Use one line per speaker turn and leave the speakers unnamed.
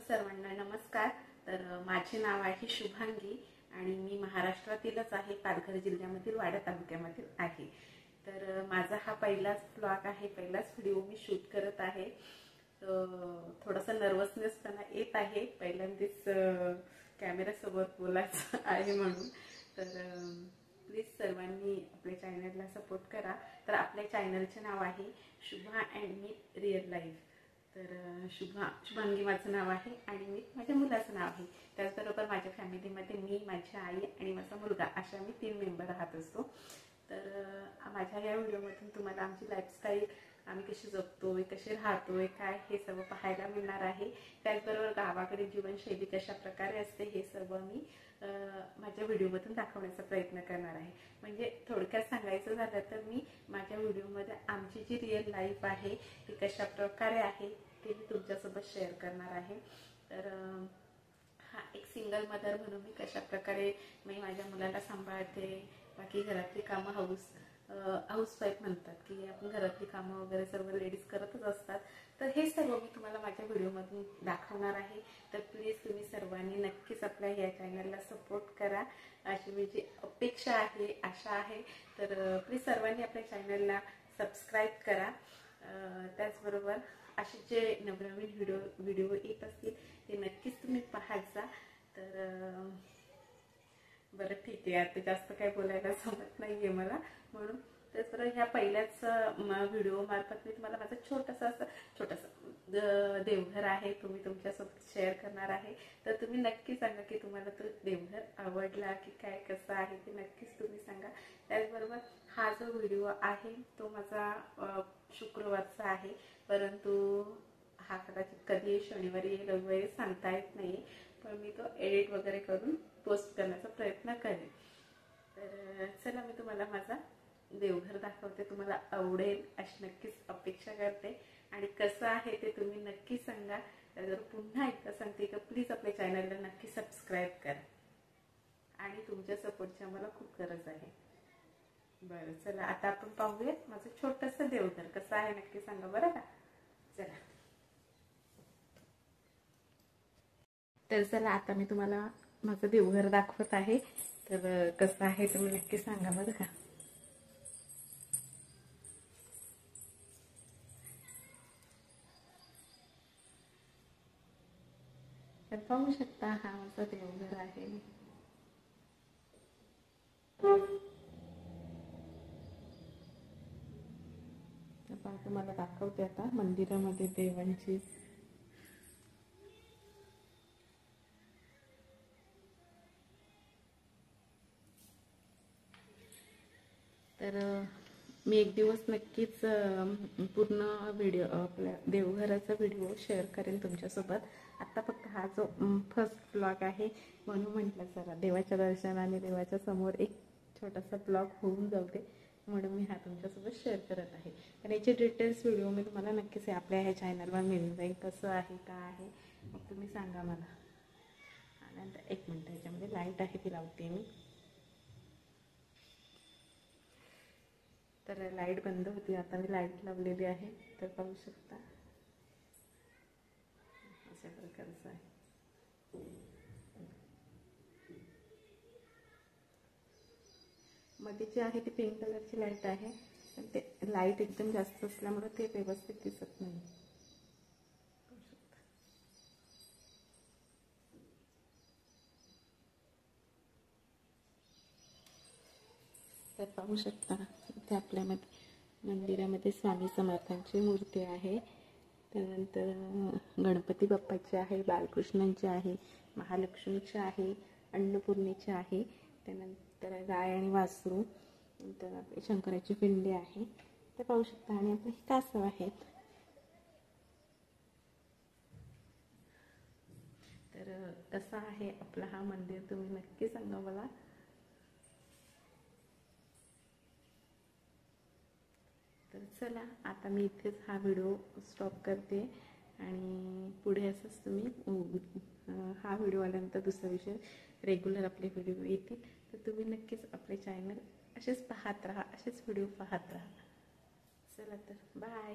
सर्वांना नमस्कार। तर माझे नाव आहे शुभांगी आणि मी महाराष्ट्रातीलच आहे, पालघर जिल्ह्यामधील वाडा तालुक्यामधील आहे। तर माझा हा पहिलाच ब्लॉग आहे, पहिलाच व्हिडिओ मी शूट करत आहे। थोडासा नर्वसनेस पण येत आहे, पहिल्यांदाच कॅमेरा समोर बोलायचं आहे म्हणून। तर प्लीज सर्वांनी आपल्या चॅनलला सपोर्ट करा। तर आपल्या चॅनलचे नाव आहे Shubha and me real life. तर शुभांगी माझं नाव आहे आणि मी माझ्या मुलाचं नाव आहे। त्याचबरोबर माझ्या फॅमिलीमध्ये मी, माझी आई आणि माझा मुलगा अशा मी 3 मेंबर राहत असतो। तर माझ्या या व्हिडिओमधून तुम्हाला आमची लाईफस्टाईल, आम्ही कशी जगतोय, कसे राहतोय, काय हे सर्व पाहायला मिळणार आहे। त्याचबरोबर गावाकडे जीवनशैली कशा प्रकारे असते हे सर्व मी माझ्या व्हिडिओमधून दाखवण्याचा प्रयत्न करणार आहे। म्हणजे थोडक्यात सांगायचं झालं तर मी माझ्या व्हिडिओमध्ये आमची जी रिअल लाईफ आहे ती कशा प्रकारे आहे ते मी तुमच्यासोबत शेअर करणार आहे। तर हा एक सिंगल मदर म्हणून मी कशा प्रकारे मी माझ्या मुलाला सांभाळते, बाकी घरातली कामं हाऊसवाईफ म्हणतात की आपण घरातली कामं वगैरे सर्व लेडीज करतच असतात। तर हे सर्व मी तुम्हाला माझ्या व्हिडिओमधून दाखवणार आहे। तर प्लीज तुम्ही सर्वांनी नक्कीच आपल्या या चॅनलला सपोर्ट करा, अशी माझी अपेक्षा आहे, आशा आहे। तर प्लीज सर्वांनी आपल्या चॅनलला सबस्क्राईब करा। त्याचबरोबर असे जे नवनवीन व्हिडिओ येत असतील ते नक्कीच तुम्ही पाहायचा। तर बरं ठीक आहे, आता जास्त काही बोलायला जमत नाहीये मला, म्हणून तर ह्या पहिल्याच व्हिडिओ मार्फत मी तुम्हाला माझं छोटंसं देवघर आहे तुम्ही तुमच्यासोबत शेअर करणार आहे। तर तुम्ही नक्की सांगा की तुम्हाला तो देवघर आवडला की काय, कसं आहे ते नक्कीच तुम्ही सांगा। त्याचबरोबर हा जो व्हिडिओ आहे तो माझा शुक्रवारचा आहे, परंतु हा कदाचित कधी शनिवारी येईल रविवारी सांगता येत नाही, पण मी तो एडिट वगैरे करून पोस्ट करण्याचा प्रयत्न करेन। तर चला मी तुम्हाला माझा देवघर दाखवते, तुम्हाला आवडेल अशी नक्कीच अपेक्षा करते आणि कसं आहे ते तुम्ही नक्की सांगा। जर पुन्हा एकदा सांगते की प्लीज आपल्या चॅनलला नक्की सबस्क्राईब करा आणि तुमच्या सपोर्टची आम्हाला खूप गरज आहे। बरं चला आता आपण पाहूयात माझं छोटंसं देवघर कसं आहे, नक्की सांगा बरं का। चला तर चला आता मी तुम्हाला माझं देवघर दाखवत आहे। तर कसं आहे तुम्ही नक्की सांगा बरं का। तर पाहू शकता हा माझं देवघर आहे। तर तुम्हाला दाखवते आता मंदिरामध्ये देवांची तर मी एक दिवस नक्कीच पूर्ण व्हिडिओ आपल्या देवघराचा व्हिडिओ शेअर करेन तुमच्यासोबत। आता फक्त हा जो फर्स्ट ब्लॉग आहे म्हणून म्हटलं चला देवाच्या दर्शनाने देवाच्या समोर एक छोटासा ब्लॉग होऊन जाऊ दे, म्हणून मी हा तुमच्यासोबत शेअर करत आहे। आणि याचे डिटेल्स व्हिडिओ मी तुम्हाला नक्कीच आपल्या ह्या चॅनलवर मिळून जाईल, कसं आहे काय आहे मग तुम्ही सांगा मला। नंतर 1 मिनिट ह्याच्यामध्ये लाईट आहे ती लावते मी। तर लाईट बंद होती, आता मी लाईट लावलेली आहे। तर पाहू शकता अशा प्रकारचं आहे। मध्ये जी आहे ती पिंक कलरची लाईट आहे, पण ते लाईट एकदम जास्त असल्यामुळे ते व्यवस्थित दिसत नाही। तर पाहू शकता इथे आपल्यामध्ये मंदिरामध्ये स्वामी समर्थांची मूर्ती आहे, त्यानंतर गणपती बाप्पाची आहे, बालकृष्णांची आहे, महालक्ष्मीची आहे, अन्नपूर्णेची आहे, त्यानंतर गाय आणि वासरू, नंतर शंकराची पिंडी आहे। ते पाहू शकता आणि आपले कासव आहेत। तर कसा आहे आपला हा मंदिर तुम्ही नक्की सांगा मला। तर चला आता मी इथेच हा व्हिडिओ स्टॉप करते आणि पुढे असंच तुम्ही हा व्हिडिओ आल्यानंतर दुसरा विषय रेग्युलर आपले व्हिडिओ येतील। तर तुम्ही नक्कीच आपले चॅनल असेच पाहत राहा, असेच व्हिडिओ पाहत राहा। चला तर बाय।